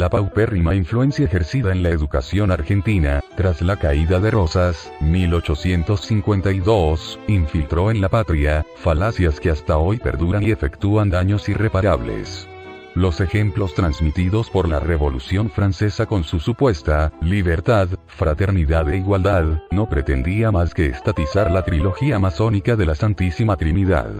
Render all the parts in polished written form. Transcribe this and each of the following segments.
la paupérrima influencia ejercida en la educación argentina, tras la caída de Rosas, 1852, infiltró en la patria, falacias que hasta hoy perduran y efectúan daños irreparables. Los ejemplos transmitidos por la Revolución Francesa con su supuesta libertad, fraternidad e igualdad, no pretendía más que estatizar la trilogía masónica de la Santísima Trinidad.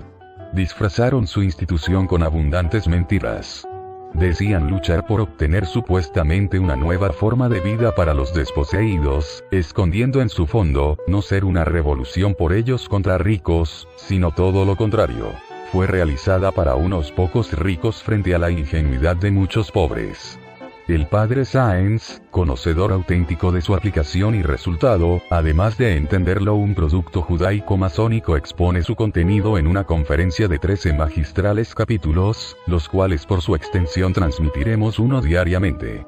Disfrazaron su institución con abundantes mentiras. Decían luchar por obtener supuestamente una nueva forma de vida para los desposeídos, escondiendo en su fondo, no ser una revolución por ellos contra ricos, sino todo lo contrario. Fue realizada para unos pocos ricos frente a la ingenuidad de muchos pobres. El padre Sáenz, conocedor auténtico de su aplicación y resultado, además de entenderlo un producto judaico-masónico, expone su contenido en una conferencia de 13 magistrales capítulos, los cuales por su extensión transmitiremos uno diariamente.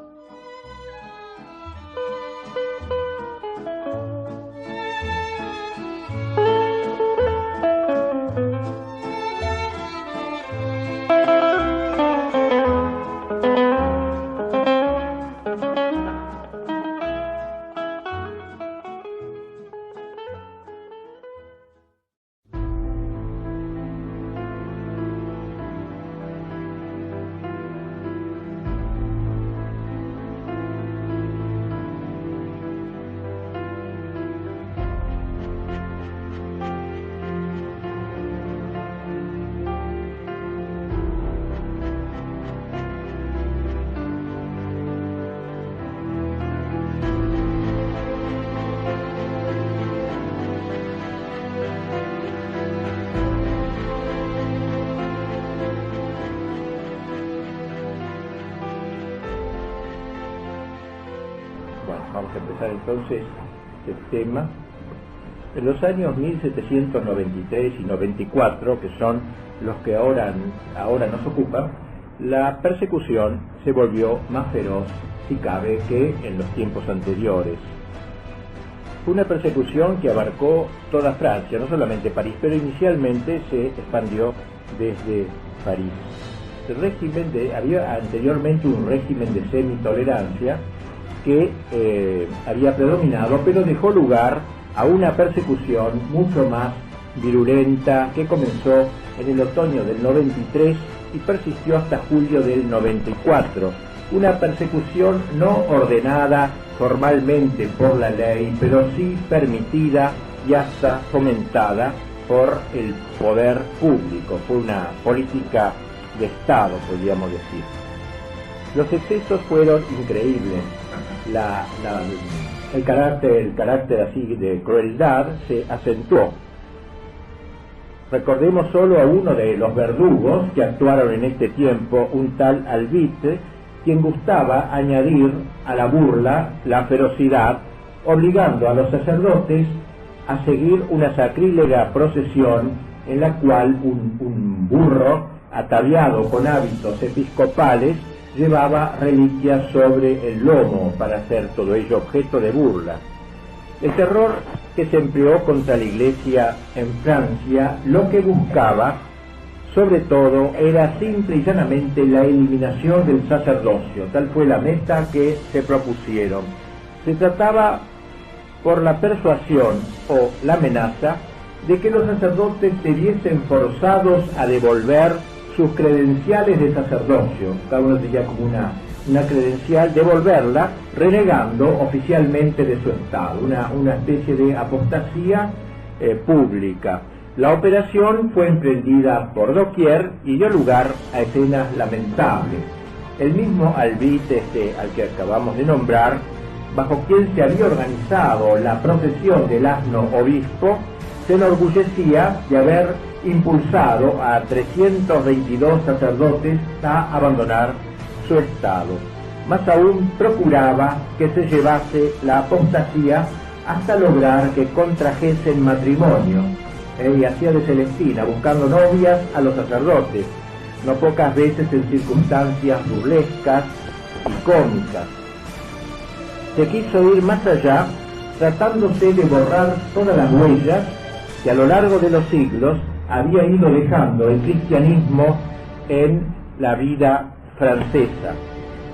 Vamos a empezar entonces el tema. En los años 1793 y 94, que son los que ahora nos ocupan, la persecución se volvió más feroz, si cabe, que en los tiempos anteriores. Fue una persecución que abarcó toda Francia, no solamente París, pero inicialmente se expandió desde París. Había anteriormente un régimen de semitolerancia que había predominado, pero dejó lugar a una persecución mucho más virulenta que comenzó en el otoño del 93 y persistió hasta julio del 94. Una persecución no ordenada formalmente por la ley, pero sí permitida y hasta fomentada por el poder público. Fue una política de Estado, podríamos decir. Los excesos fueron increíbles. El carácter así de crueldad se acentuó. Recordemos solo a uno de los verdugos que actuaron en este tiempo, un tal Albite, quien gustaba añadir a la burla la ferocidad, obligando a los sacerdotes a seguir una sacrílega procesión en la cual un burro ataviado con hábitos episcopales llevaba reliquias sobre el lomo para hacer todo ello objeto de burla. El terror que se empleó contra la Iglesia en Francia lo que buscaba, sobre todo, era simple y llanamente la eliminación del sacerdocio. Tal fue la meta que se propusieron. Se trataba por la persuasión o la amenaza de que los sacerdotes se viesen forzados a devolver sus credenciales de sacerdocio. Cada uno tenía como una credencial, devolverla, renegando oficialmente de su estado, una especie de apostasía pública. La operación fue emprendida por doquier y dio lugar a escenas lamentables. El mismo Albite, al que acabamos de nombrar, bajo quien se había organizado la procesión del asno obispo, se enorgullecía de haber impulsado a 322 sacerdotes a abandonar su estado. Más aún, procuraba que se llevase la apostasía hasta lograr que contrajesen matrimonio, y hacía de Celestina, buscando novias a los sacerdotes, no pocas veces en circunstancias burlescas y cómicas. Se quiso ir más allá, tratándose de borrar todas las huellas que a lo largo de los siglos había ido dejando el cristianismo en la vida francesa.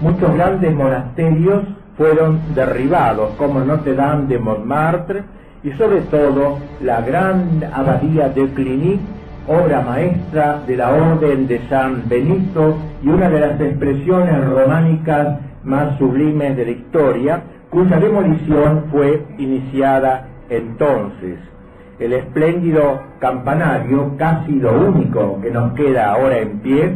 Muchos grandes monasterios fueron derribados, como Notre Dame de Montmartre, y sobre todo la gran abadía de Cluny, obra maestra de la Orden de San Benito y una de las expresiones románicas más sublimes de la historia, cuya demolición fue iniciada entonces. El espléndido campanario, casi lo único que nos queda ahora en pie,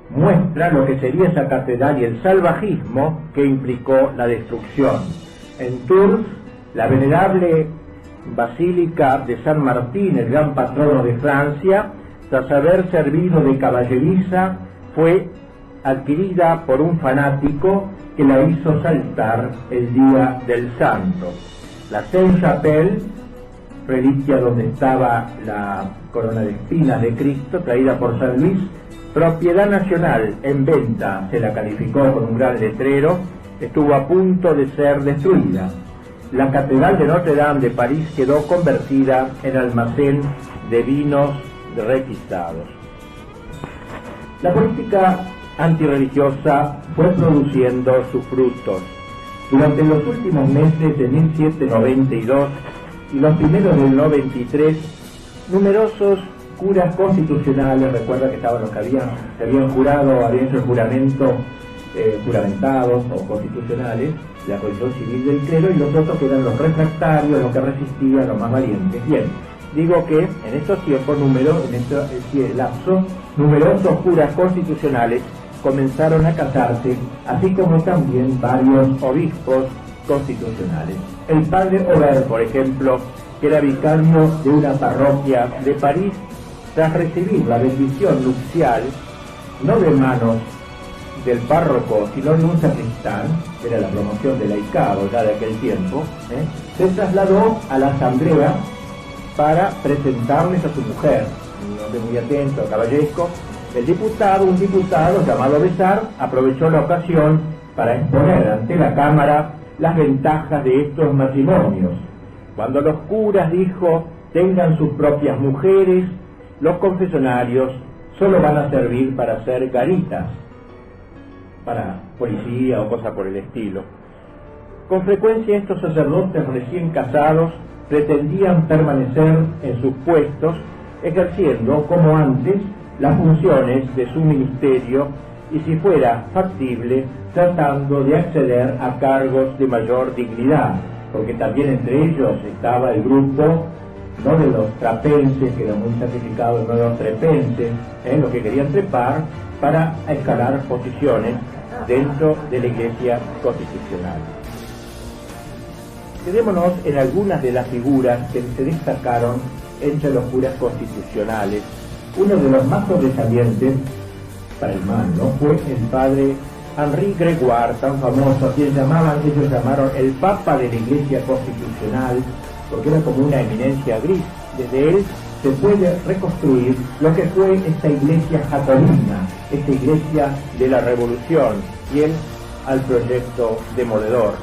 muestra lo que sería esa catedral y el salvajismo que implicó la destrucción. En Tours, la venerable Basílica de San Martín, el gran patrono de Francia, tras haber servido de caballeriza, fue adquirida por un fanático que la hizo saltar el día del santo. La Sainte-Chapelle, reliquia donde estaba la corona de espinas de Cristo, traída por San Luis, propiedad nacional, en venta, se la calificó con un gran letrero, estuvo a punto de ser destruida. La Catedral de Notre Dame de París quedó convertida en almacén de vinos requisados. La política antirreligiosa fue produciendo sus frutos. Durante los últimos meses de 1792 y los primeros del 93, numerosos curas constitucionales, recuerda que estaban los que se habían jurado, habían hecho el juramento, juramentados o constitucionales, la condición civil del clero, y los otros que eran los refractarios, los que resistían, los más valientes. Bien, digo que en estos tiempos, en este lapso, numerosos curas constitucionales comenzaron a casarse, así como también varios obispos constitucionales. El padre Aubert, por ejemplo, que era vicario de una parroquia de París, tras recibir la bendición nupcial, no de manos del párroco, sino de un sacristán, que era la promoción del laicado ya de aquel tiempo, se trasladó a la asamblea para presentarles a su mujer, un hombre muy atento, caballeresco. Un diputado llamado Besar, aprovechó la ocasión para exponer ante la Cámara las ventajas de estos matrimonios. Cuando los curas, dijo, tengan sus propias mujeres, los confesionarios solo van a servir para hacer garitas, para policía o cosa por el estilo. Con frecuencia estos sacerdotes recién casados pretendían permanecer en sus puestos, ejerciendo, como antes, las funciones de su ministerio y, si fuera factible, tratando de acceder a cargos de mayor dignidad, porque también entre ellos estaba el grupo no de los trapenses, que eran muy sacrificados, no de los trepenses, los que querían trepar para escalar posiciones dentro de la Iglesia constitucional. Quedémonos en algunas de las figuras que se destacaron entre los curas constitucionales. Uno de los más sobresalientes, para el mal, ¿no?, fue el padre Henri Grégoire, tan famoso, a quien ellos llamaron el Papa de la Iglesia Constitucional, porque era como una eminencia gris. Desde él se puede reconstruir lo que fue esta iglesia jacobina, esta iglesia de la Revolución, fiel al proyecto demoledor.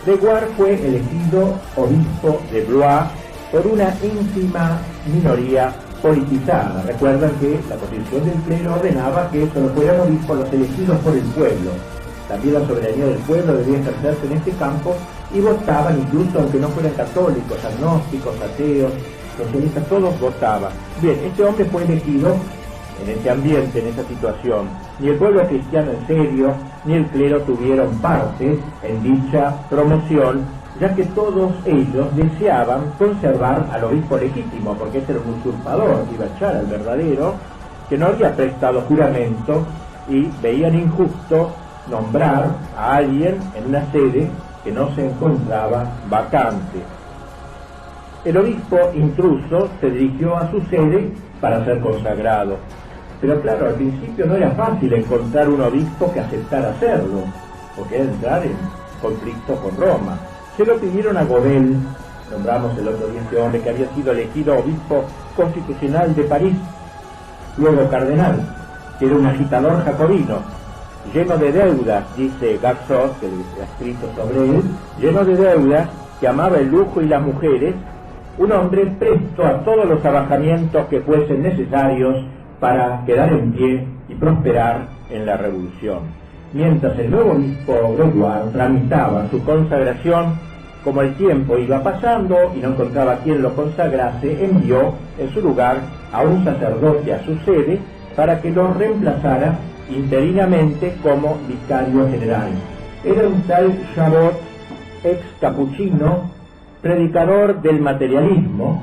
Grégoire fue elegido obispo de Blois por una ínfima minoría politizada. Recuerdan que la Constitución del clero ordenaba que solo fueran obispos los elegidos por el pueblo. También la soberanía del pueblo debía ejercerse en este campo, y votaban, incluso aunque no fueran católicos, agnósticos, ateos, socialistas, todos votaban. Bien, este hombre fue elegido en ese ambiente, en esa situación. Ni el pueblo cristiano en serio, ni el clero tuvieron parte en dicha promoción, ya que todos ellos deseaban conservar al obispo legítimo, porque ese era un usurpador, iba a echar al verdadero, que no había prestado juramento, y veían injusto nombrar a alguien en una sede que no se encontraba vacante. El obispo intruso se dirigió a su sede para ser consagrado, pero claro, al principio no era fácil encontrar un obispo que aceptara hacerlo, porque era entrar en conflicto con Roma. Se lo pidieron a Godel, nombramos el otro día este hombre que había sido elegido obispo constitucional de París, luego cardenal, que era un agitador jacobino, lleno de deudas, dice Garzot, que ha escrito sobre él, lleno de deudas, que amaba el lujo y las mujeres, un hombre presto a todos los abajamientos que fuesen necesarios para quedar en pie y prosperar en la revolución. Mientras el nuevo obispo Gregoire tramitaba su consagración, como el tiempo iba pasando y no encontraba quien lo consagrase, envió en su lugar a un sacerdote a su sede para que lo reemplazara interinamente como vicario general. Era un tal Chabot, ex capuchino, predicador del materialismo,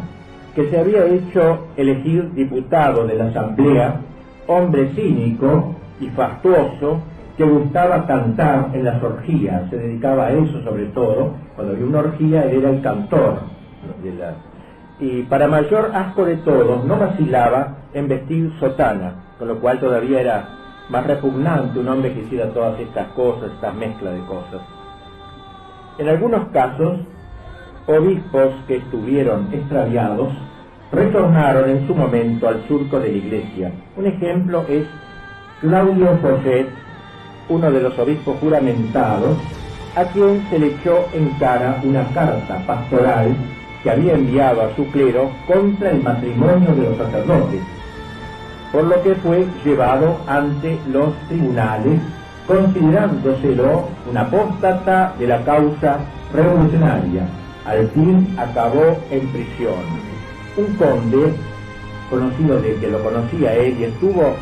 que se había hecho elegir diputado de la Asamblea, hombre cínico y fastuoso, que gustaba cantar en las orgías, se dedicaba a eso sobre todo. Cuando había una orgía él era el cantor y para mayor asco de todos no vacilaba en vestir sotana, con lo cual todavía era más repugnante un hombre que hiciera todas estas cosas, esta mezcla de cosas. En algunos casos, obispos que estuvieron extraviados retornaron en su momento al surco de la Iglesia. Un ejemplo es Claudio Follet, uno de los obispos juramentados, a quien se le echó en cara una carta pastoral que había enviado a su clero contra el matrimonio de los sacerdotes, por lo que fue llevado ante los tribunales, considerándoselo un apóstata de la causa revolucionaria. Al fin acabó en prisión. Un conde, conocido de que lo conocía él y estuvo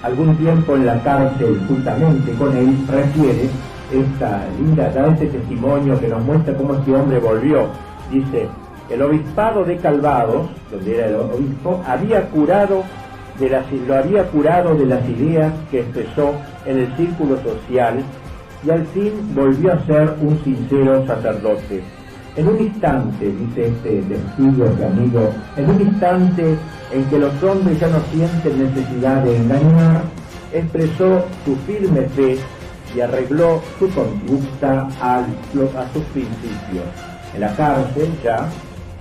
algún tiempo en la cárcel juntamente con él, refiere este testimonio que nos muestra cómo este hombre volvió. Dice: el obispado de Calvados, donde era el obispo, lo había curado de las ideas que expresó en el círculo social, y al fin volvió a ser un sincero sacerdote. En un instante, dice este testigo, este amigo, en un instante en que los hombres ya no sienten necesidad de engañar, expresó su firme fe y arregló su conducta a sus principios. En la cárcel ya,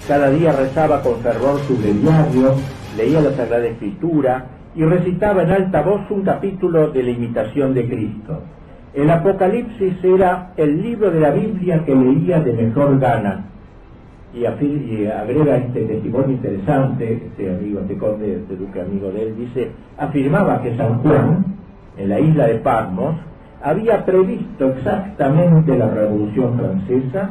cada día rezaba con fervor su breviario, leía la Sagrada Escritura y recitaba en alta voz un capítulo de la imitación de Cristo. El Apocalipsis era el libro de la Biblia que leía de mejor gana. Y agrega este testimonio interesante, este conde, este duque amigo de él, dice: afirmaba que San Juan, en la isla de Patmos, había previsto exactamente la Revolución Francesa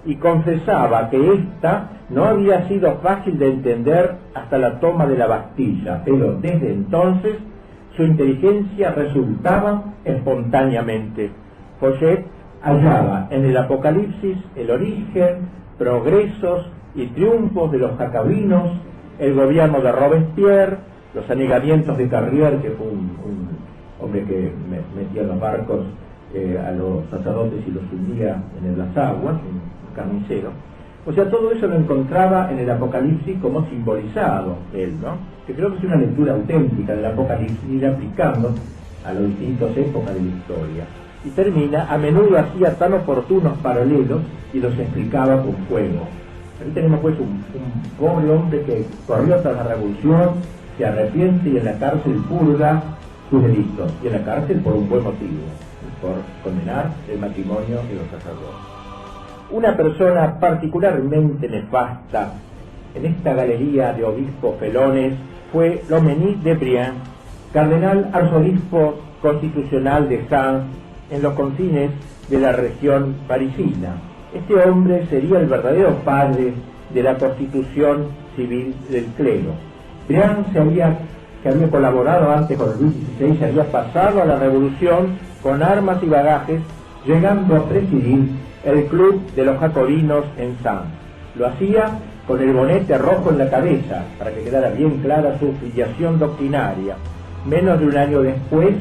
y confesaba que esta no había sido fácil de entender hasta la toma de la Bastilla, pero desde entonces su inteligencia resultaba espontáneamente. Follet hallaba en el Apocalipsis el origen, progresos y triunfos de los jacobinos, el gobierno de Robespierre, los anegamientos de Carrier, que fue un hombre que metía los barcos a los sacerdotes y los hundía en las aguas, un carnicero. O sea, todo eso lo encontraba en el Apocalipsis como simbolizado él, ¿no? Que creo que es una lectura auténtica del Apocalipsis, ir aplicando a las distintas épocas de la historia. Y termina: a menudo hacía tan oportunos paralelos y los explicaba con fuego. Aquí tenemos pues un pobre hombre que corrió tras la revolución, se arrepiente y en la cárcel purga sus delitos. Y en la cárcel por un buen motivo, por condenar el matrimonio de los sacerdotes. Una persona particularmente nefasta en esta galería de obispos felones fue Loménie de Brienne, cardenal arzobispo constitucional de Sens, en los confines de la región parisina. Este hombre sería el verdadero padre de la constitución civil del clero. Brienne que había colaborado antes con Luis XVI, se había pasado a la revolución con armas y bagajes, llegando a presidir el club de los jacobinos en Sens. Lo hacía con el bonete rojo en la cabeza, para que quedara bien clara su filiación doctrinaria. Menos de un año después,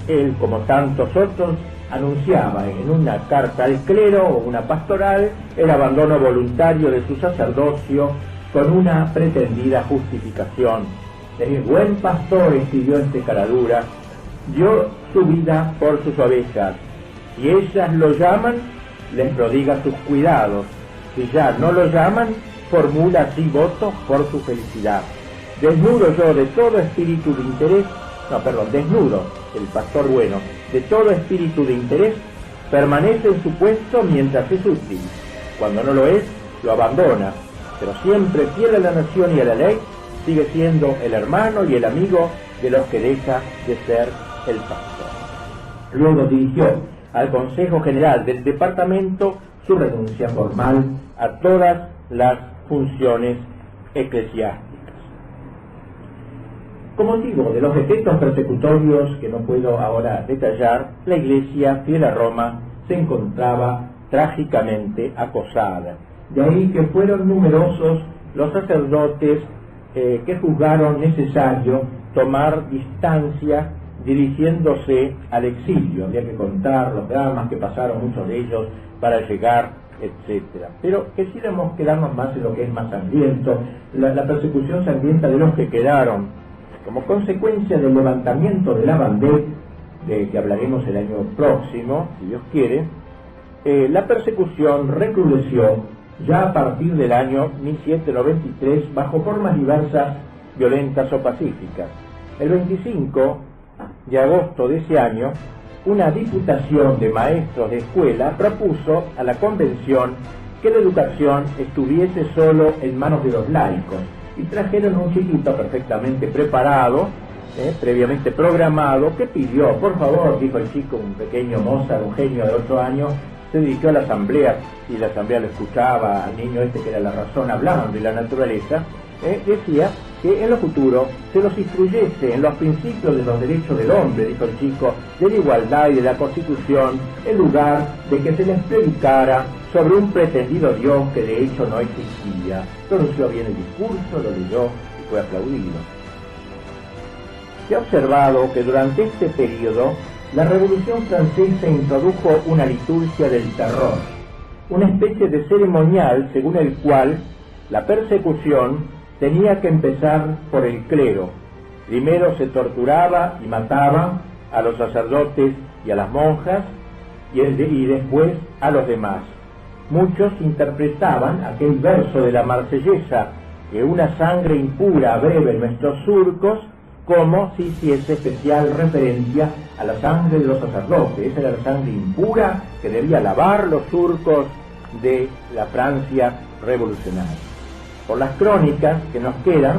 él, como tantos otros, anunciaba en una carta al clero o una pastoral el abandono voluntario de su sacerdocio con una pretendida justificación. El buen pastor, escribió este caradura, dio su vida por sus ovejas. Si ellas lo llaman, les prodiga sus cuidados. Si ya no lo llaman, formula así votos por su felicidad. Desnudo yo de todo espíritu de interés, desnudo, el pastor bueno, de todo espíritu de interés, permanece en su puesto mientras es útil. Cuando no lo es, lo abandona, pero siempre fiel a la nación y a la ley, sigue siendo el hermano y el amigo de los que deja de ser el pastor. Luego dirigió al Consejo General del Departamento su renuncia formal a todas las funciones eclesiásticas. Con motivo de los efectos persecutorios que no puedo ahora detallar, la Iglesia fiel a Roma se encontraba trágicamente acosada. De ahí que fueron numerosos los sacerdotes que juzgaron necesario tomar distancia dirigiéndose al exilio. Había que contar los dramas que pasaron muchos de ellos para llegar, etcétera. Pero quisiéramos quedarnos más en lo que es más sangriento, la persecución sangrienta de los que quedaron como consecuencia del levantamiento de la Vendée, de que hablaremos el año próximo, si Dios quiere. La persecución recrudeció ya a partir del año 1793 bajo formas diversas, violentas o pacíficas. El 25 de agosto de ese año, una diputación de maestros de escuela propuso a la convención que la educación estuviese solo en manos de los laicos, y trajeron un chiquito perfectamente preparado, previamente programado, que pidió, por favor, dijo el chico, un pequeño Mozart, un genio de 8 años, se dirigió a la asamblea, y la asamblea lo escuchaba, al niño que era la razón hablando de la naturaleza, decía que en lo futuro se los instruyese en los principios de los derechos del hombre, dijo el chico, de la igualdad y de la Constitución, en lugar de que se les predicara sobre un pretendido Dios que de hecho no existía. Pronunció bien el discurso, lo leyó y fue aplaudido. Se ha observado que durante este periodo la Revolución Francesa introdujo una liturgia del terror, una especie de ceremonial según el cual la persecución tenía que empezar por el clero. Primero se torturaba y mataba a los sacerdotes y a las monjas y después a los demás. Muchos interpretaban aquel verso de la Marsellesa, que una sangre impura breve en nuestros surcos, como si hiciese especial referencia a la sangre de los sacerdotes. Esa era la sangre impura que debía lavar los surcos de la Francia revolucionaria. Por las crónicas que nos quedan,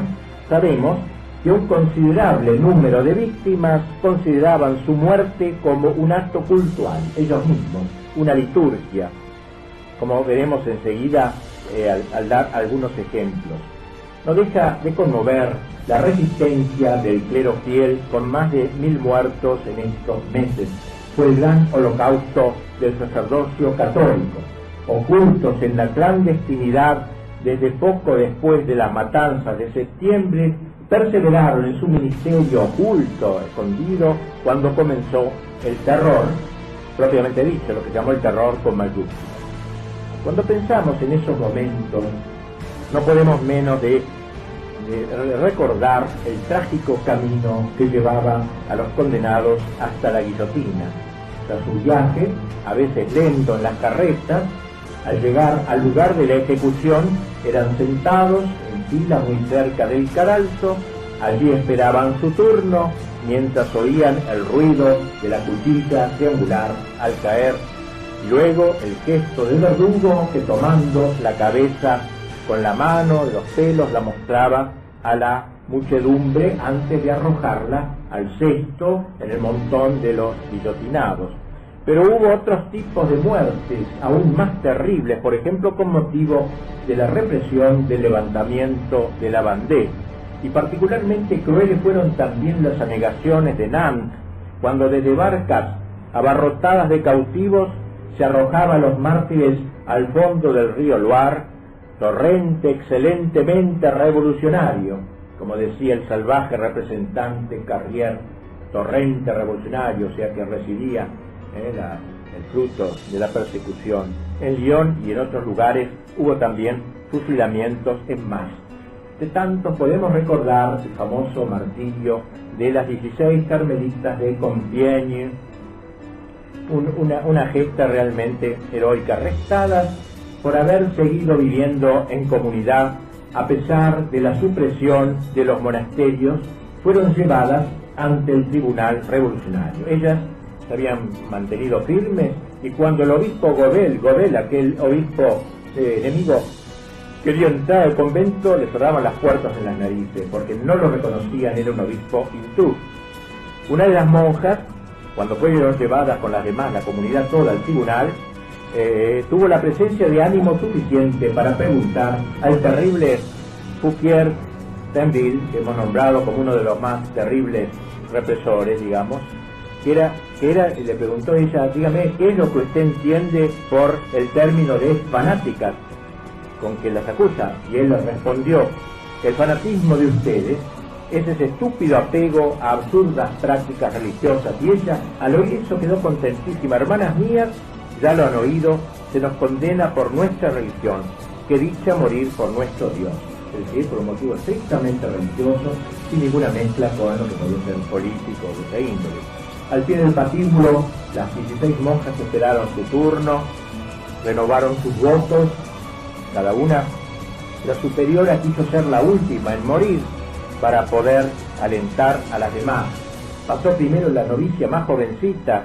sabemos que un considerable número de víctimas consideraban su muerte como un acto cultual, ellos mismos, una liturgia, como veremos enseguida al dar algunos ejemplos. No deja de conmover la resistencia del clero fiel con más de 1000 muertos en estos meses. Fue el gran holocausto del sacerdocio católico. Ocultos en la clandestinidad desde poco después de las matanzas de septiembre, perseveraron en su ministerio oculto, escondido, cuando comenzó el terror, propiamente dicho, lo que se llamó el terror con mayúsculas. Cuando pensamos en esos momentos, no podemos menos de recordar el trágico camino que llevaba a los condenados hasta la guillotina. Tras su viaje, a veces lento en las carretas, al llegar al lugar de la ejecución, eran sentados en fila muy cerca del cadalso. Allí esperaban su turno, mientras oían el ruido de la cuchilla triangular al caer, y luego el gesto del verdugo que, tomando la cabeza con la mano de los pelos, la mostraba a la muchedumbre antes de arrojarla al cesto en el montón de los guillotinados. Pero hubo otros tipos de muertes aún más terribles, por ejemplo con motivo de la represión del levantamiento de la Vendée, y particularmente crueles fueron también las anegaciones de Nantes, cuando desde barcas abarrotadas de cautivos se arrojaba a los mártires al fondo del río Loire, torrente excelentemente revolucionario, como decía el salvaje representante Carrier, torrente revolucionario, o sea que residía el fruto de la persecución. En Lyon y en otros lugares hubo también fusilamientos en masa. De tanto podemos recordar el famoso martirio de las 16 carmelitas de Compiègne, una gesta realmente heroica, arrestadas por haber seguido viviendo en comunidad a pesar de la supresión de los monasterios, fueron llevadas ante el tribunal revolucionario. Ellas se habían mantenido firmes, y cuando el obispo Godel, aquel obispo enemigo, quería entrar al convento, le cerraban las puertas en las narices, porque no lo reconocían, era un obispo hindú. Una de las monjas cuando fue llevada con las demás, la comunidad toda al tribunal, tuvo la presencia de ánimo suficiente para preguntar al terrible Fouquier Tinville, que hemos nombrado como uno de los más terribles represores, digamos, le preguntó ella, dígame, ¿qué es lo que usted entiende por el término de fanáticas con que las acusa? Y él le respondió, el fanatismo de ustedes es ese estúpido apego a absurdas prácticas religiosas. Y ella, al oír eso, quedó contentísima. Hermanas mías, ya lo han oído, se nos condena por nuestra religión, que dicha morir por nuestro Dios. Es decir, por un motivo estrictamente religioso, sin ninguna mezcla con lo que podría ser político o de esa índole. Al pie del patíbulo, las 16 monjas esperaron su turno, renovaron sus votos, cada una. La superiora quiso ser la última en morir para poder alentar a las demás. Pasó primero la novicia más jovencita,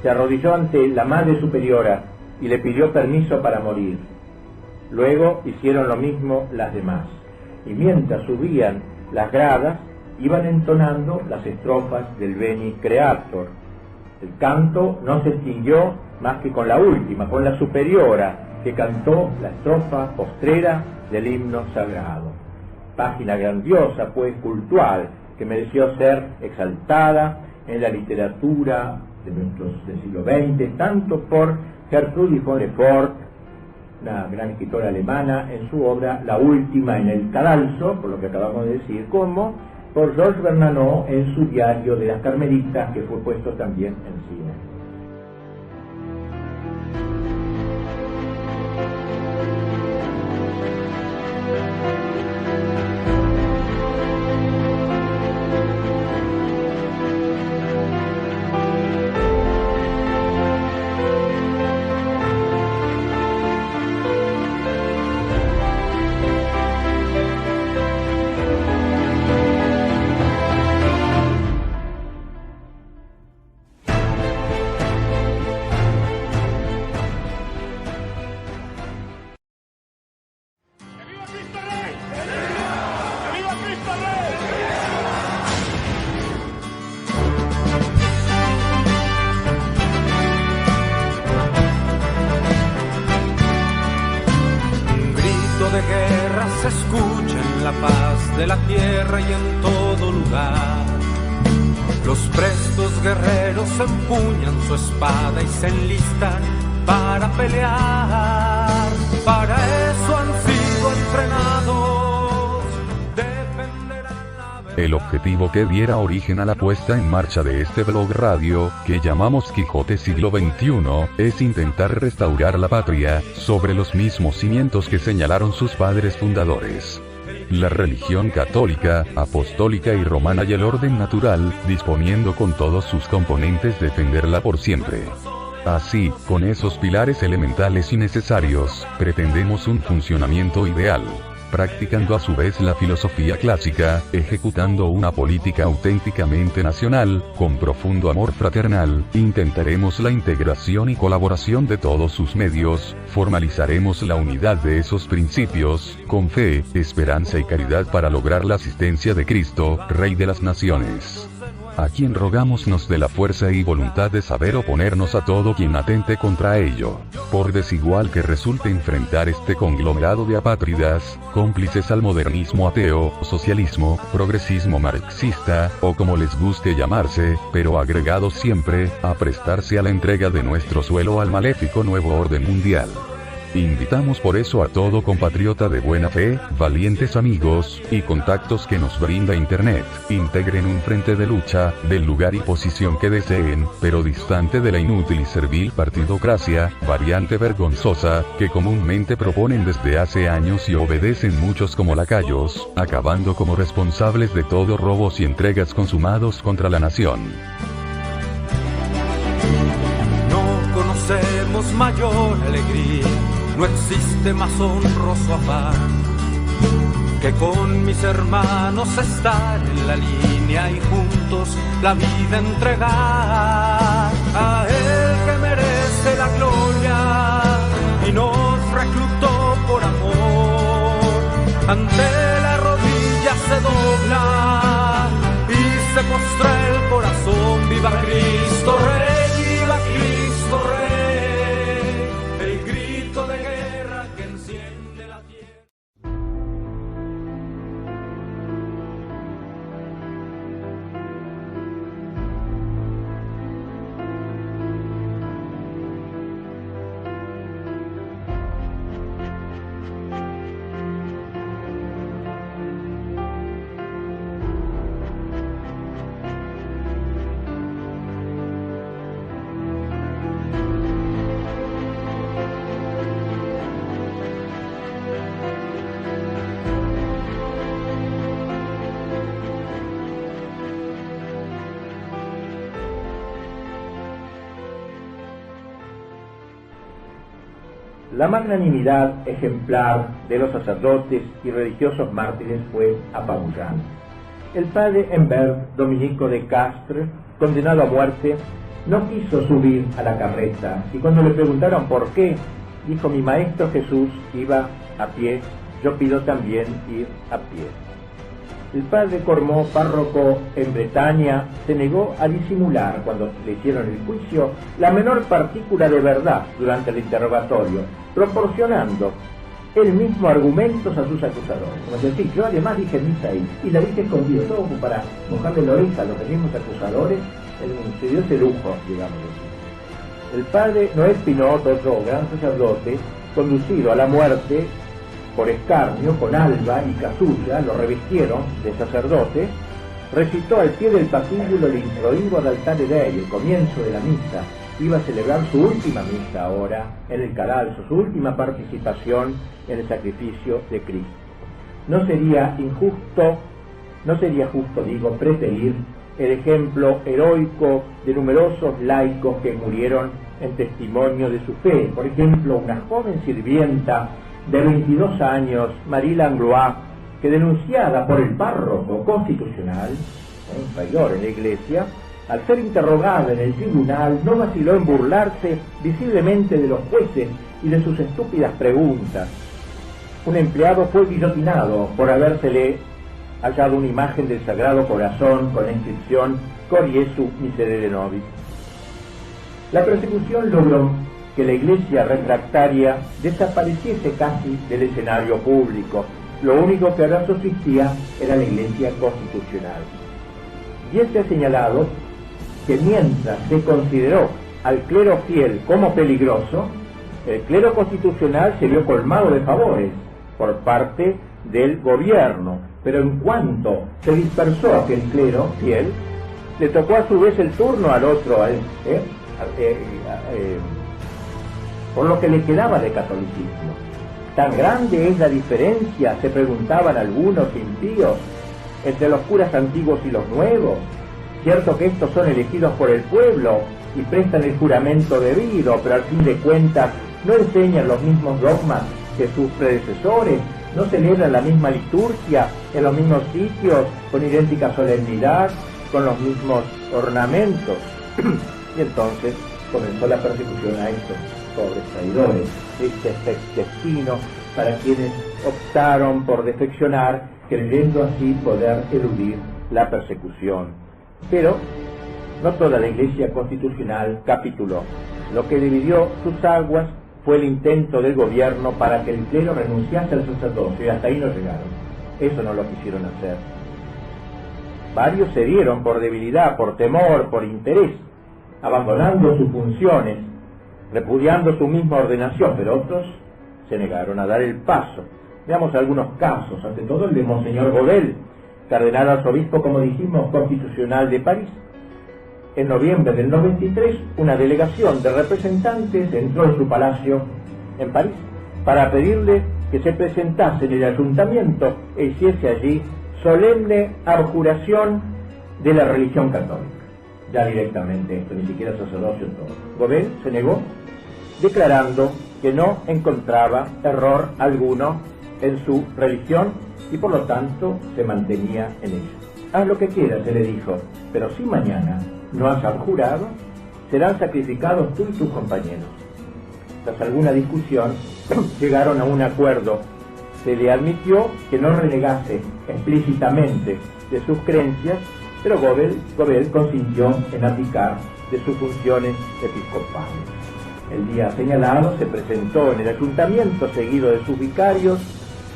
se arrodilló ante la madre superiora y le pidió permiso para morir. Luego hicieron lo mismo las demás. Y mientras subían las gradas, iban entonando las estrofas del Veni Creator. El canto no se extinguió más que con la última, con la superiora, que cantó la estrofa postrera del himno sagrado. Página grandiosa, pues, cultural, que mereció ser exaltada en la literatura del siglo XX, tanto por Gertrudis von Lefort, una gran escritora alemana, en su obra La Última en el Cadalso, por lo que acabamos de decir, como por Georges Bernanos en su Diario de las Carmelitas, que fue puesto también en cine. De la tierra y en todo lugar, los prestos guerreros empuñan su espada y se enlistan para pelear. Para eso han sido entrenados, defenderán la verdad. El objetivo que diera origen a la puesta en marcha de este blog radio, que llamamos Quijote Siglo XXI, es intentar restaurar la patria sobre los mismos cimientos que señalaron sus padres fundadores. La religión católica, apostólica y romana y el orden natural, disponiendo con todos sus componentes defenderla por siempre. Así, con esos pilares elementales y necesarios, pretendemos un funcionamiento ideal. Practicando a su vez la filosofía clásica, ejecutando una política auténticamente nacional, con profundo amor fraternal, intentaremos la integración y colaboración de todos sus medios, formalizaremos la unidad de esos principios, con fe, esperanza y caridad para lograr la asistencia de Cristo, Rey de las Naciones. A quien rogamos nos dé la fuerza y voluntad de saber oponernos a todo quien atente contra ello. Por desigual que resulte enfrentar este conglomerado de apátridas, cómplices al modernismo ateo, socialismo, progresismo marxista, o como les guste llamarse, pero agregados siempre, a prestarse a la entrega de nuestro suelo al maléfico nuevo orden mundial. Invitamos por eso a todo compatriota de buena fe, valientes amigos, y contactos que nos brinda Internet, integren un frente de lucha, del lugar y posición que deseen, pero distante de la inútil y servil partidocracia, variante vergonzosa, que comúnmente proponen desde hace años y obedecen muchos como lacayos, acabando como responsables de todo robos y entregas consumados contra la nación. No conocemos mayor alegría, no existe más honroso afán que con mis hermanos estar en la línea y juntos la vida entregar a Él que merece la gloria y nos reclutó por amor. Ante la rodilla se dobla y se postra el corazón. Viva Cristo Rey. La magnanimidad ejemplar de los sacerdotes y religiosos mártires fue apabullante. El padre Humbert Dominico de Castres, condenado a muerte, no quiso subir a la carreta, y cuando le preguntaron por qué, dijo: mi maestro Jesús iba a pie, yo pido también ir a pie. El padre Cormó, párroco en Bretaña, se negó a disimular, cuando le hicieron el juicio, la menor partícula de verdad durante el interrogatorio, proporcionando él mismo argumentos a sus acusadores. Como decir, yo además dije misa ahí, y la dije escondido, todo para mojarle la oreja a los mismos acusadores. Se dio ese lujo, digamos. El padre Noé Pinot, otro gran sacerdote, conducido a la muerte por escarnio, con alba y casulla, lo revistieron de sacerdote, recitó al pie del patíbulo el introito ad altare Dei, el comienzo de la misa. Iba a celebrar su última misa ahora en el cadalso, su última participación en el sacrificio de Cristo. No sería justo, preferir el ejemplo heroico de numerosos laicos que murieron en testimonio de su fe. Por ejemplo, una joven sirvienta de 22 años, Marie Langlois, que denunciada por el párroco constitucional, un prior en la iglesia, al ser interrogada en el tribunal, no vaciló en burlarse visiblemente de los jueces y de sus estúpidas preguntas. Un empleado fue guillotinado por habérsele hallado una imagen del Sagrado Corazón con la inscripción Cor Jesu Miserere Nobis. La persecución logró que la iglesia refractaria desapareciese casi del escenario público. Lo único que ahora subsistía era la iglesia constitucional. Y se ha señalado que mientras se consideró al clero fiel como peligroso, el clero constitucional se vio colmado de favores por parte del gobierno, pero en cuanto se dispersó aquel clero fiel, le tocó a su vez el turno al otro, por lo que le quedaba de catolicismo. ¿Tan grande es la diferencia, se preguntaban algunos impíos, entre los curas antiguos y los nuevos? Cierto que estos son elegidos por el pueblo y prestan el juramento debido, pero al fin de cuentas no enseñan los mismos dogmas que sus predecesores, no celebran la misma liturgia en los mismos sitios, con idéntica solemnidad, con los mismos ornamentos. Y entonces comenzó la persecución a estos pobres traidores, este destino para quienes optaron por defeccionar, creyendo así poder eludir la persecución. Pero no toda la Iglesia constitucional capituló. Lo que dividió sus aguas fue el intento del gobierno para que el clero renunciase al sacerdocio, y hasta ahí no llegaron. Eso no lo quisieron hacer. Varios cedieron por debilidad, por temor, por interés, abandonando sus funciones, repudiando su misma ordenación, pero otros se negaron a dar el paso. Veamos algunos casos, ante todo el de Monseñor Godel, cardenal arzobispo, como dijimos, constitucional de París. En noviembre del 93, una delegación de representantes entró en su palacio en París para pedirle que se presentase en el ayuntamiento e hiciese allí solemne abjuración de la religión católica. Ya directamente esto, ni siquiera sacerdocio todo. Godel se negó, declarando que no encontraba error alguno en su religión y por lo tanto se mantenía en ella. Haz lo que quieras, se le dijo, pero si mañana no has abjurado, serán sacrificados tú y tus compañeros. Tras alguna discusión, llegaron a un acuerdo. Se le admitió que no renegase explícitamente de sus creencias, pero Godel consintió en abdicar de sus funciones episcopales. El día señalado se presentó en el ayuntamiento seguido de sus vicarios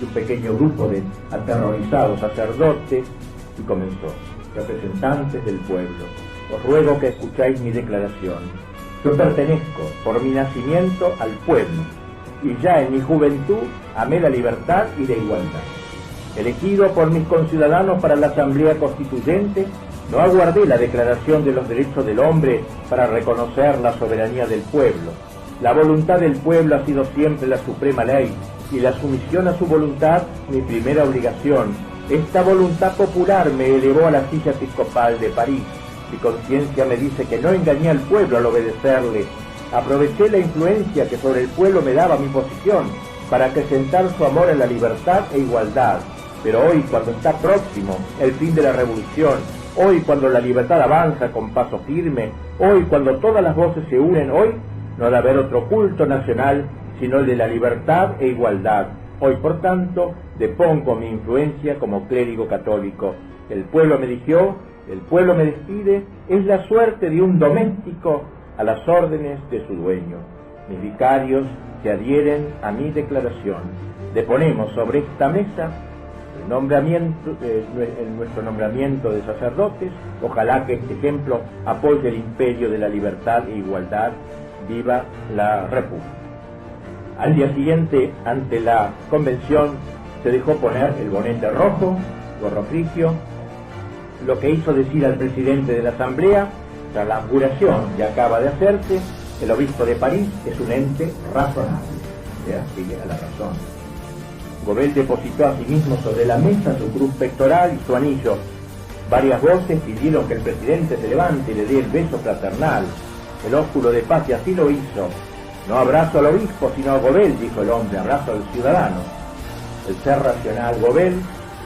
y un pequeño grupo de aterrorizados sacerdotes y comenzó: representantes del pueblo, os ruego que escucháis mi declaración. Yo pertenezco por mi nacimiento al pueblo y ya en mi juventud amé la libertad y la igualdad. Elegido por mis conciudadanos para la Asamblea Constituyente, no aguardé la declaración de los derechos del hombre para reconocer la soberanía del pueblo. La voluntad del pueblo ha sido siempre la suprema ley y la sumisión a su voluntad mi primera obligación. Esta voluntad popular me elevó a la silla episcopal de París. Mi conciencia me dice que no engañé al pueblo al obedecerle, Aproveché la influencia que sobre el pueblo me daba mi posición para acrecentar su amor en la libertad e igualdad. Pero hoy, cuando está próximo el fin de la revolución, hoy cuando la libertad avanza con paso firme, hoy cuando todas las voces se unen, hoy no ha de haber otro culto nacional sino el de la libertad e igualdad. Hoy, por tanto, depongo mi influencia como clérigo católico. El pueblo me eligió, el pueblo me despide, es la suerte de un doméstico a las órdenes de su dueño. Mis vicarios se adhieren a mi declaración. Deponemos sobre esta mesa nuestro nombramiento de sacerdotes. Ojalá que este ejemplo apoye el imperio de la libertad e igualdad. Viva la República. Al día siguiente, ante la convención, se dejó poner el bonete rojo, gorro frigio, lo que hizo decir al presidente de la Asamblea: tras la abjuración que acaba de hacerse, el obispo de París es un ente razonable. Ya sigue a la razón. Gobel depositó a sí mismo sobre la mesa su cruz pectoral y su anillo. Varias voces pidieron que el presidente se levante y le dé el beso fraternal. El ósculo de paz y así lo hizo. No abrazo al obispo, sino a Gobel, dijo el hombre, abrazo al ciudadano. El ser racional Gobel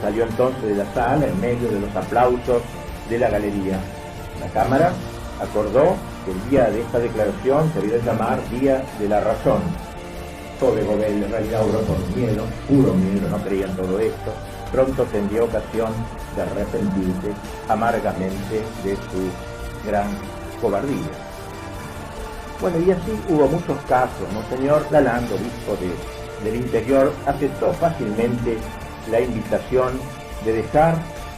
salió entonces de la sala en medio de los aplausos de la galería. La Cámara acordó que el día de esta declaración se debió llamar Día de la Razón. Pobre Gobel, en realidad obró por miedo, puro miedo, no creía en todo esto. Pronto tendría ocasión de arrepentirse amargamente de su gran cobardía. Bueno, y así hubo muchos casos. Monseñor Lalande, obispo del interior, aceptó fácilmente la invitación de dejar,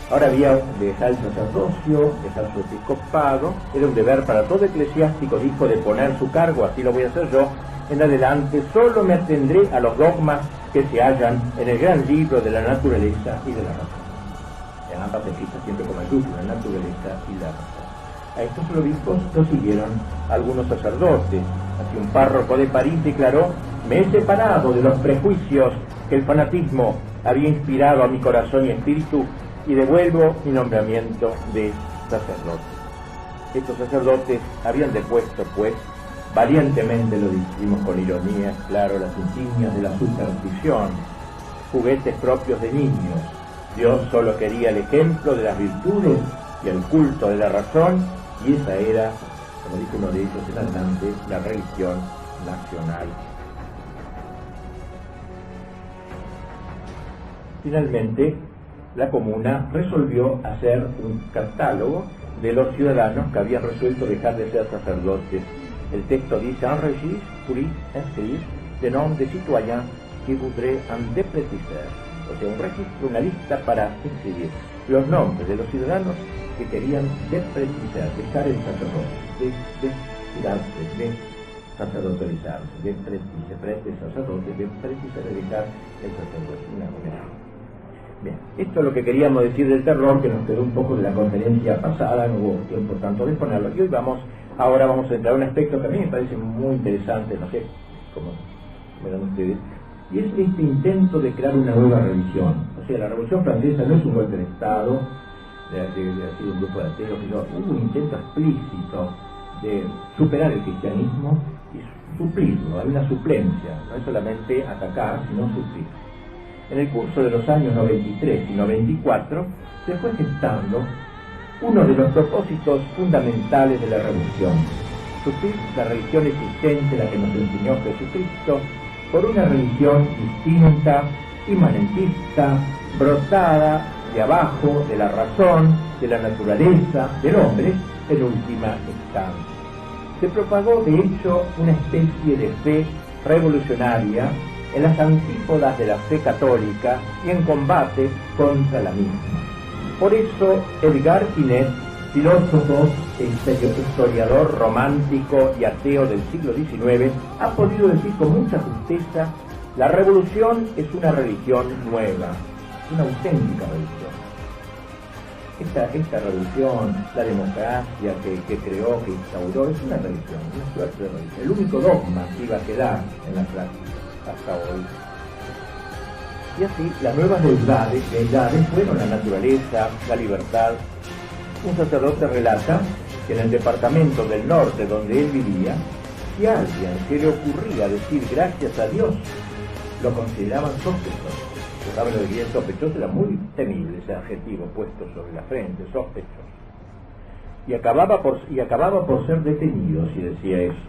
ahora había de dejar el sacerdocio, dejar su episcopado. Era un deber para todo eclesiástico, dijo, de poner su cargo, así lo voy a hacer yo. En adelante solo me atendré a los dogmas que se hallan en el gran libro de la naturaleza y de la razón. En ambas escritas siempre con mayúsculas, la naturaleza y la razón. A estos obispos lo siguieron algunos sacerdotes. Así un párroco de París declaró: me he separado de los prejuicios que el fanatismo había inspirado a mi corazón y espíritu y devuelvo mi nombramiento de sacerdote. Estos sacerdotes habían depuesto, pues, valientemente, lo decimos con ironía, claro, las insignias de la superstición, juguetes propios de niños. Dios solo quería el ejemplo de las virtudes y el culto de la razón, y esa era, como dijo uno de ellos en adelante, la religión nacional. Finalmente, la comuna resolvió hacer un catálogo de los ciudadanos que habían resuelto dejar de ser sacerdotes. El texto dice: enregis pour inscrire le nom des citoyens qui voudraient en dépretisser. O sea, un registro, una lista para inscribir los nombres de los ciudadanos que querían depretisser, dejar el sacerdote, de sacerdotalizarse, depretisser, sacerdote, depretisser, dejar el sacerdote. Bien, esto es lo que queríamos decir del terror, que nos quedó un poco de la conferencia pasada, no hubo tiempo tanto de exponerlo. Y hoy ahora vamos a entrar a un aspecto que a mí me parece muy interesante, no sé cómo verán ustedes, y es este intento de crear una nueva religión. O sea, la Revolución Francesa no es un golpe de Estado, de sido un grupo de ateos, sino hubo un intento explícito de superar el cristianismo y suplirlo. Hay una suplencia, no es solamente atacar, sino suplir. En el curso de los años 93 y 94 se fue gestando uno de los propósitos fundamentales de la Revolución: suplir la religión existente, la que nos enseñó Jesucristo, por una religión distinta, inmanentista, brotada de abajo, de la razón, de la naturaleza, del hombre, en última instancia. Se propagó, de hecho, una especie de fe revolucionaria en las antípodas de la fe católica y en combate contra la misma. Por eso, Edgar Quinet, filósofo, historiador romántico y ateo del siglo XIX, ha podido decir con mucha justeza: la revolución es una religión nueva, una auténtica religión. Esta revolución, la democracia que creó, que instauró, es una religión, una suerte de religión. El único dogma que iba a quedar en la práctica hasta hoy. Y así, las nuevas deidades fueron la naturaleza, la libertad. Un sacerdote relata que en el departamento del norte donde él vivía, si a alguien se le ocurría decir gracias a Dios, lo consideraban sospechoso. ¿Saben lo que bien sospechoso? Era muy temible ese adjetivo puesto sobre la frente, sospechoso. Y acababa por ser detenido si decía eso.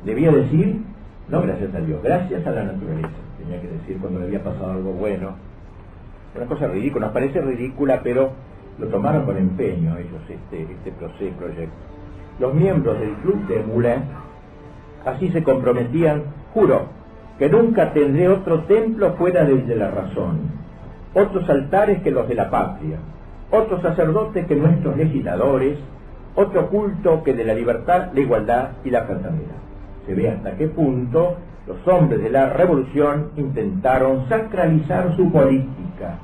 Debía decir, no gracias a Dios, gracias a la naturaleza. Tenía que decir cuando le había pasado algo bueno. Una cosa ridícula, nos parece ridícula, pero lo tomaron con empeño ellos, este proyecto. Los miembros del club de Moulins así se comprometían: juro que nunca tendré otro templo fuera del de la razón, otros altares que los de la patria, otros sacerdotes que nuestros legisladores, otro culto que de la libertad, la igualdad y la fraternidad. Se ve hasta qué punto los hombres de la revolución intentaron sacralizar su política.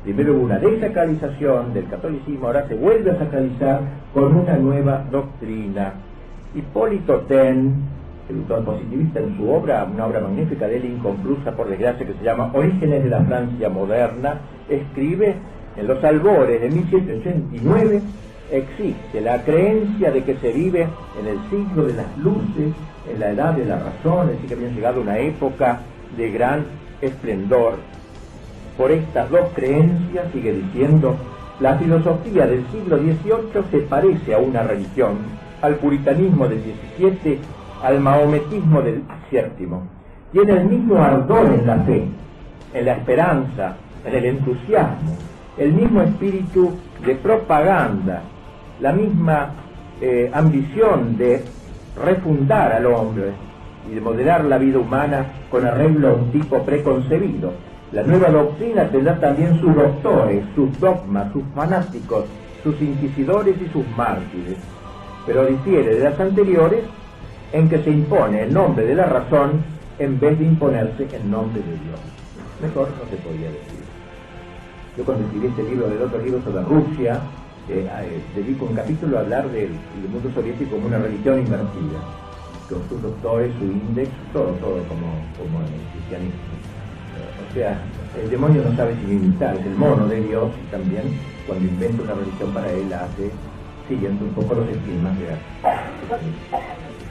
Primero hubo una desacralización del catolicismo, ahora se vuelve a sacralizar con una nueva doctrina. Hipólito Taine, el autor positivista, en su obra, una obra magnífica de él, inconclusa por desgracia, que se llama Orígenes de la Francia Moderna, escribe: en los albores de 1789 existe la creencia de que se vive en el siglo de las luces, en la edad de la razón, es decir, que había llegado una época de gran esplendor. Por estas dos creencias, sigue diciendo, la filosofía del siglo XVIII se parece a una religión, al puritanismo del XVII, al maometismo del VII. Tiene el mismo ardor en la fe, en la esperanza, en el entusiasmo, el mismo espíritu de propaganda, la misma ambición de refundar al hombre y de modelar la vida humana con arreglo a un tipo preconcebido. La nueva doctrina tendrá también sus doctores, sus dogmas, sus fanáticos, sus inquisidores y sus mártires, pero difiere de las anteriores en que se impone el nombre de la razón en vez de imponerse el nombre de Dios. Mejor no se podía decir. Yo cuando escribí este libro, del otro libro sobre Rusia, dedico un capítulo a hablar del mundo soviético como una religión invertida, con sus doctores, su índice, todo como en el cristianismo. O sea, el demonio no sabe si imitar, es el mono de Dios, y también cuando inventa una religión para él la hace siguiendo un poco los esquemas de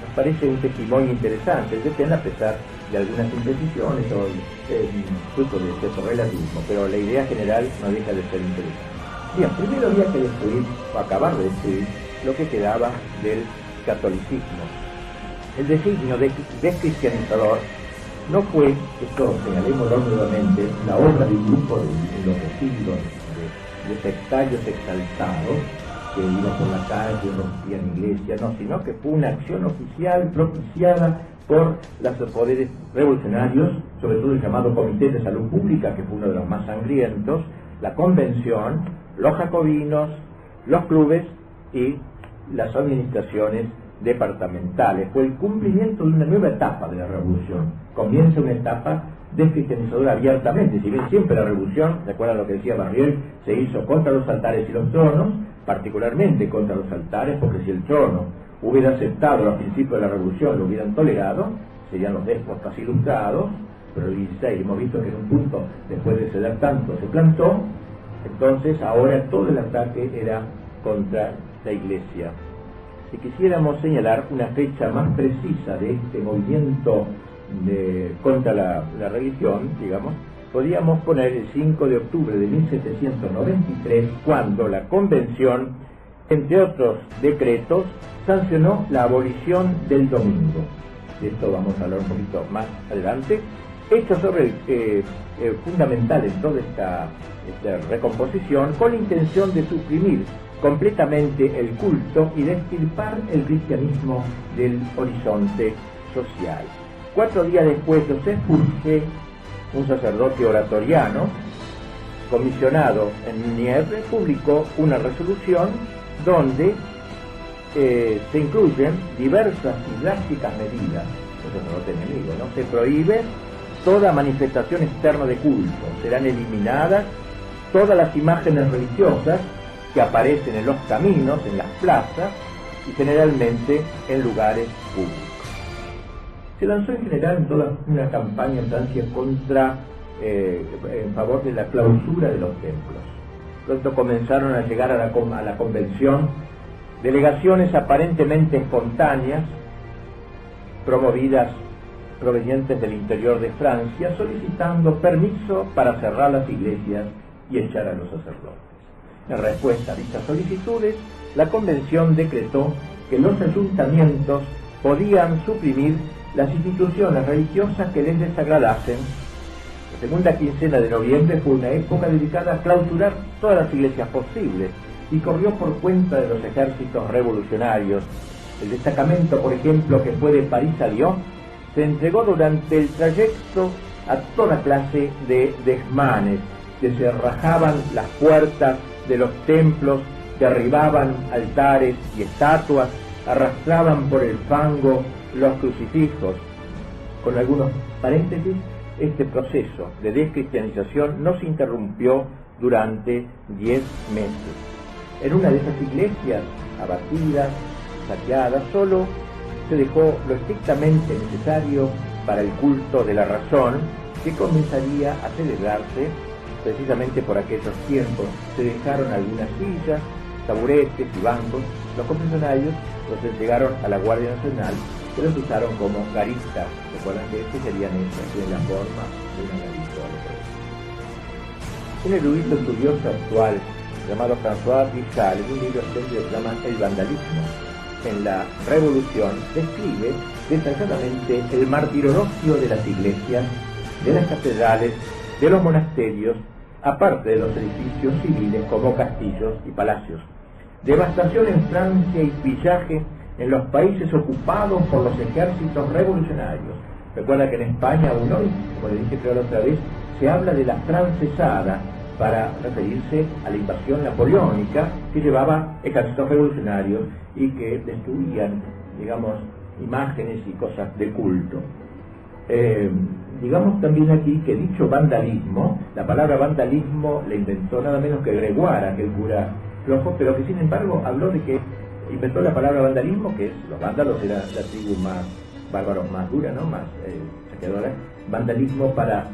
nos parece un testimonio interesante, a pesar de algunas imprecisiones o fruto de cierto relativismo, pero la idea general no deja de ser interesante. Bien, primero había que destruir, o acabar de destruir, lo que quedaba del catolicismo. El designio descristianizador no fue, esto señalémoslo nuevamente, la obra de un grupo de enloquecidos, de sectarios exaltados, que iban por la calle, rompían iglesias, no, sino que fue una acción oficial propiciada por los poderes revolucionarios, sobre todo el llamado Comité de Salud Pública, que fue uno de los más sangrientos, la Convención, los jacobinos, los clubes y las administraciones departamentales. Fue el cumplimiento de una nueva etapa de la revolución. Comienza una etapa descristianizadora abiertamente. Si bien siempre la revolución, recuerdan lo que decía Barriel, se hizo contra los altares y los tronos, particularmente contra los altares, porque si el trono hubiera aceptado los principios de la revolución, lo hubieran tolerado, serían los déspotas ilustrados, pero el 16 hemos visto que en un punto, después de ceder tanto, se plantó. Entonces ahora todo el ataque era contra la Iglesia. Si quisiéramos señalar una fecha más precisa de este movimiento contra la religión, digamos, podríamos poner el 5 de octubre de 1793, cuando la Convención, entre otros decretos, sancionó la abolición del domingo. De esto vamos a hablar un poquito más adelante. Hecho sobre fundamental en toda esta recomposición, con la intención de suprimir completamente el culto y de extirpar el cristianismo del horizonte social. 4 días después, Joseph Fouché, un sacerdote oratoriano, comisionado en Nièvre, publicó una resolución donde se incluyen diversas y drásticas medidas. El sacerdote enemigo, ¿no? Se prohíbe toda manifestación externa de culto, serán eliminadas todas las imágenes religiosas que aparecen en los caminos, en las plazas y generalmente en lugares públicos. Se lanzó en general en toda una campaña en Francia en favor de la clausura de los templos. Pronto comenzaron a llegar a la convención delegaciones aparentemente espontáneas promovidas provenientes del interior de Francia, solicitando permiso para cerrar las iglesias y echar a los sacerdotes. En respuesta a dichas solicitudes, la Convención decretó que los ayuntamientos podían suprimir las instituciones religiosas que les desagradasen. La segunda quincena de noviembre fue una época dedicada a clausurar todas las iglesias posibles y corrió por cuenta de los ejércitos revolucionarios. El destacamento, por ejemplo, que fue de París a Lyon, se entregó durante el trayecto a toda clase de desmanes, que se rajaban las puertas de los templos, derribaban altares y estatuas, arrastraban por el fango los crucifijos. Con algunos paréntesis, este proceso de descristianización no se interrumpió durante 10 meses. En una de esas iglesias abatidas, saqueadas, solo se dejó lo estrictamente necesario para el culto de la razón, que comenzaría a celebrarse precisamente por aquellos tiempos. Se dejaron algunas sillas, taburetes y bancos. Los confesionarios los entregaron a la Guardia Nacional, que los usaron como garistas. Recuerdan que serían hechos en la forma de una garita. Un erudito estudioso actual llamado François Vichal, en un libro que se llama El vandalismo en la Revolución, describe detalladamente el martirologio de las iglesias, de las catedrales, de los monasterios, aparte de los edificios civiles como castillos y palacios. Devastación en Francia y pillaje en los países ocupados por los ejércitos revolucionarios. Recuerda que en España aún hoy, como le dije creo la otra vez, se habla de la francesada para referirse a la invasión napoleónica que llevaba ejércitos revolucionarios y que destruían, digamos, imágenes y cosas de culto. Digamos también aquí que dicho vandalismo, la palabra vandalismo la inventó nada menos que Gregoire, aquel cura flojo, pero que sin embargo habló de que inventó la palabra vandalismo, que es, los vándalos era la tribu más bárbaros, más dura, ¿no? Más saqueadora. Vandalismo para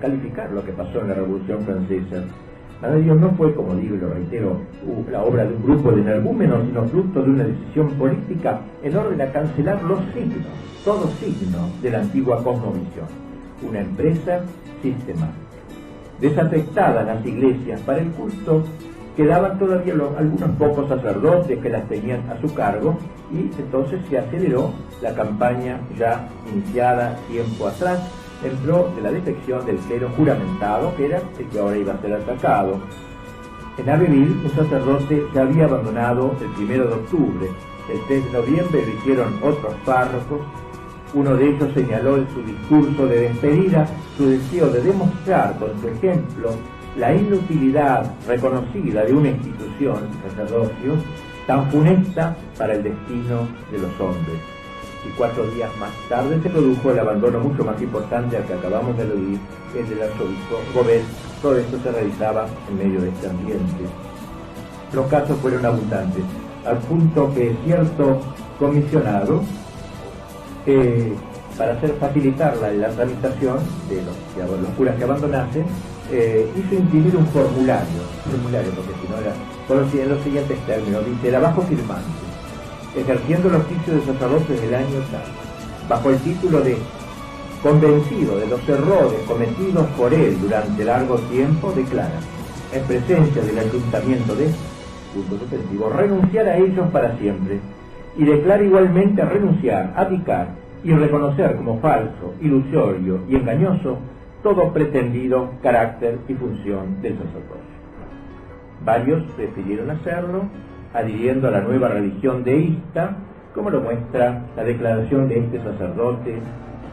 calificar lo que pasó en la Revolución Francesa. La de Dios no fue, como digo y lo reitero, la obra de un grupo de energúmenos, sino fruto de una decisión política en orden a cancelar los signos, todo signo de la antigua cosmovisión. Una empresa sistemática. Desafectadas las iglesias para el culto, quedaban todavía algunos pocos sacerdotes que las tenían a su cargo, y entonces se aceleró la campaña ya iniciada tiempo atrás en pro de la defección del clero juramentado, que era el que ahora iba a ser atacado. En Abbeville, un sacerdote se había abandonado el 1 de octubre. El 3 de noviembre lo hicieron otros párrocos. Uno de ellos señaló en su discurso de despedida su deseo de demostrar con su ejemplo la inutilidad reconocida de una institución, el sacerdocio, tan funesta para el destino de los hombres. Y 4 días más tarde se produjo el abandono mucho más importante al que acabamos de oír, el del arzobispo Gobel. Todo esto se realizaba en medio de este ambiente. Los casos fueron abundantes, al punto que cierto comisionado, para facilitar la tramitación de los curas que abandonasen, hizo imprimir un formulario, porque si no era, conocía en los siguientes términos, dice: el abajo firmante, ejerciendo el oficio de sacerdote del año tal, bajo el título de convencido de los errores cometidos por él durante largo tiempo, declara, en presencia del ayuntamiento de renunciar a ellos para siempre, y declara igualmente renunciar, abdicar y reconocer como falso, ilusorio y engañoso todo pretendido carácter y función del sacerdocio. Varios prefirieron hacerlo, adhiriendo a la nueva religión deísta, como lo muestra la declaración de este sacerdote: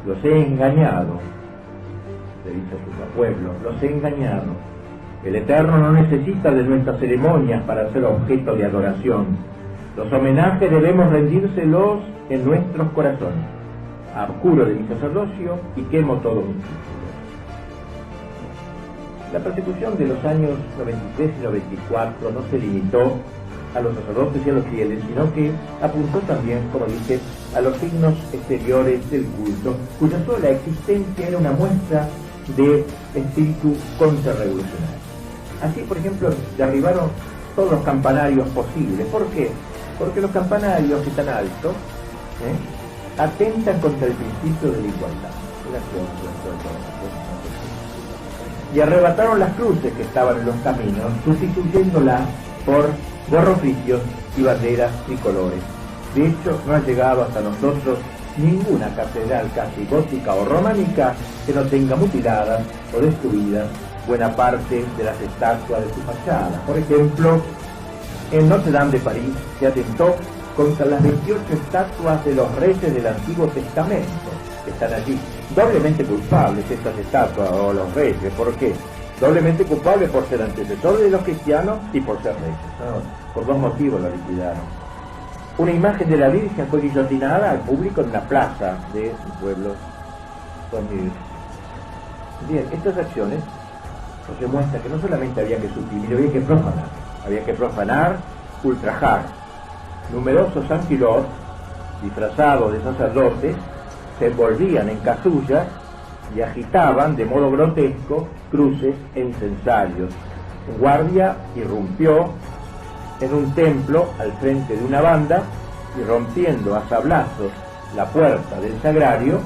los he engañado, se dice a su pueblo, los he engañado. El Eterno no necesita de nuestras ceremonias para ser objeto de adoración. Los homenajes debemos rendírselos en nuestros corazones. Abjuro de mi sacerdocio y quemo todo mi título. La persecución de los años 93 y 94 no se limitó a los sacerdotes y a los fieles, sino que apuntó también, como dije, a los signos exteriores del culto, cuya sola existencia era una muestra de espíritu contrarrevolucionario. Así, por ejemplo, derribaron todos los campanarios posibles. ¿Por qué? Porque los campanarios que están altos atentan contra el principio de la igualdad. Y arrebataron las cruces que estaban en los caminos, sustituyéndolas por gorroficios y banderas tricolores. De hecho, no ha llegado hasta nosotros ninguna catedral casi gótica o románica que no tenga mutiladas o destruidas buena parte de las estatuas de su fachada. Por ejemplo, en Notre Dame de París se atentó contra las 28 estatuas de los reyes del Antiguo Testamento que están allí. Doblemente culpables estas estatuas o los reyes. ¿Por qué? Doblemente culpables por ser antecesores de los cristianos y por ser reyes. No, por dos motivos lo liquidaron. Una imagen de la Virgen fue guillotinada al público en una plaza de su pueblo. Bien, estas acciones nos demuestran que no solamente había que suprimir, había que profanar, ultrajar. Numerosos anquilos, disfrazados de sacerdotes, se envolvían en casullas y agitaban de modo grotesco cruces e incensarios. Un guardia irrumpió en un templo al frente de una banda y, rompiendo a sablazos la puerta del sagrario,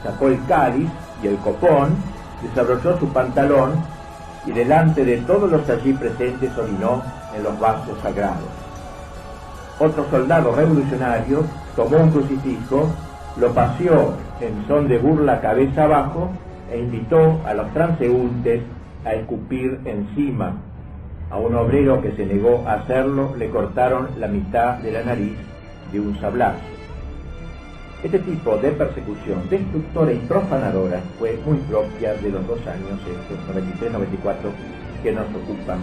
sacó el cáliz y el copón, desabrochó su pantalón y delante de todos los allí presentes orinó en los vasos sagrados. Otro soldado revolucionario tomó un crucifijo, lo paseó en son de burla cabeza abajo e invitó a los transeúntes a escupir encima. A un obrero que se negó a hacerlo le cortaron la mitad de la nariz de un sablazo. Este tipo de persecución destructora y profanadora fue muy propia de los 2 años, estos 93-94, que nos ocupan.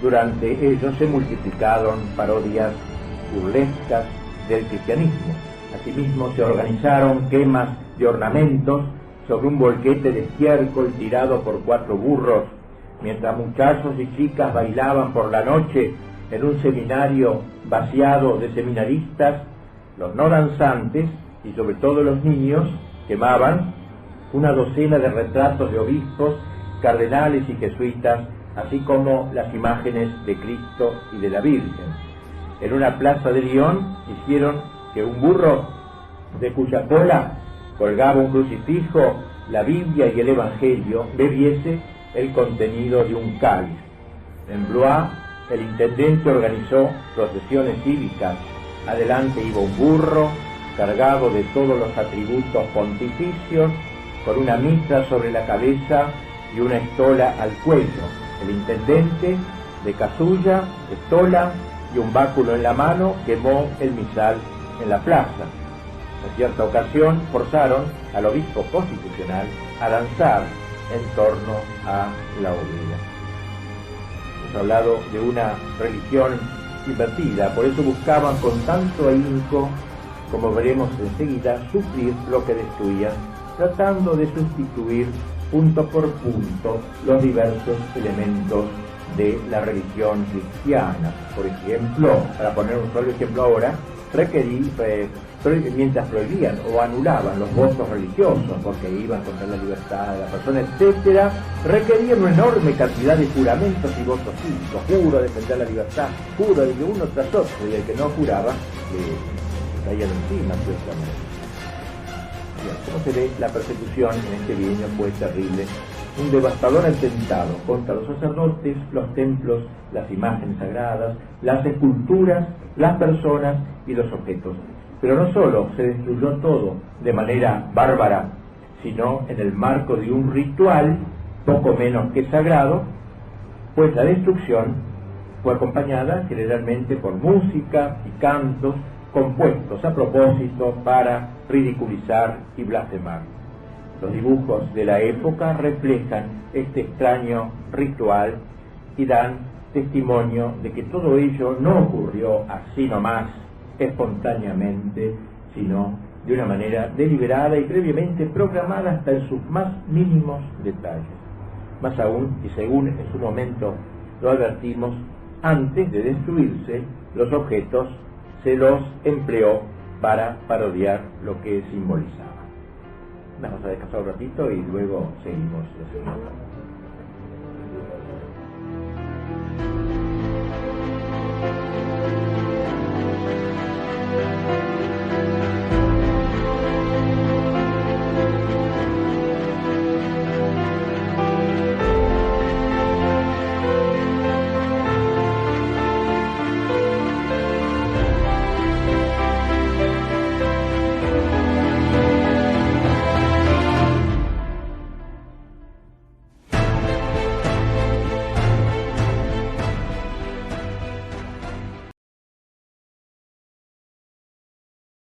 Durante ellos se multiplicaron parodias burlescas del cristianismo. Asimismo se organizaron quemas de ornamentos sobre un bolquete de estiércol tirado por 4 burros, mientras muchachos y chicas bailaban por la noche en un seminario vaciado de seminaristas. Los no danzantes, y sobre todo los niños, quemaban una docena de retratos de obispos, cardenales y jesuitas, así como las imágenes de Cristo y de la Virgen. En una plaza de Lyon hicieron que un burro de cuya cola colgaba un crucifijo, la Biblia y el Evangelio bebiese el contenido de un cáliz. En Blois, el intendente organizó procesiones cívicas. Adelante iba un burro cargado de todos los atributos pontificios, con una mitra sobre la cabeza y una estola al cuello. El intendente, de casulla, estola y un báculo en la mano, quemó el misal en la plaza. En cierta ocasión forzaron al obispo constitucional a danzar en torno a la hoguera. Hemos hablado de una religión invertida, por eso buscaban con tanto ahínco, como veremos enseguida, suplir lo que destruían, tratando de sustituir punto por punto los diversos elementos de la religión cristiana. Por ejemplo, para poner un solo ejemplo ahora, mientras prohibían o anulaban los votos religiosos porque iban contra la libertad de la persona, etcétera, requerían una enorme cantidad de juramentos y votos cívicos. Juro defender la libertad, juro de uno tras otro, y el que no juraba caían encima, ciertamente. Como se ve, la persecución en este bienio fue terrible. Un devastador atentado contra los sacerdotes, los templos, las imágenes sagradas, las esculturas, las personas y los objetos. Pero no solo se destruyó todo de manera bárbara, sino en el marco de un ritual poco menos que sagrado, pues la destrucción fue acompañada generalmente por música y cantos compuestos a propósito para ridiculizar y blasfemar. Los dibujos de la época reflejan este extraño ritual y dan testimonio de que todo ello no ocurrió así nomás, espontáneamente, sino de una manera deliberada y previamente programada hasta en sus más mínimos detalles. Más aún, y según en su momento lo advertimos, antes de destruirse, los objetos se los empleó para parodiar lo que simbolizaba. Vamos a descansar un ratito y luego seguimos la segunda.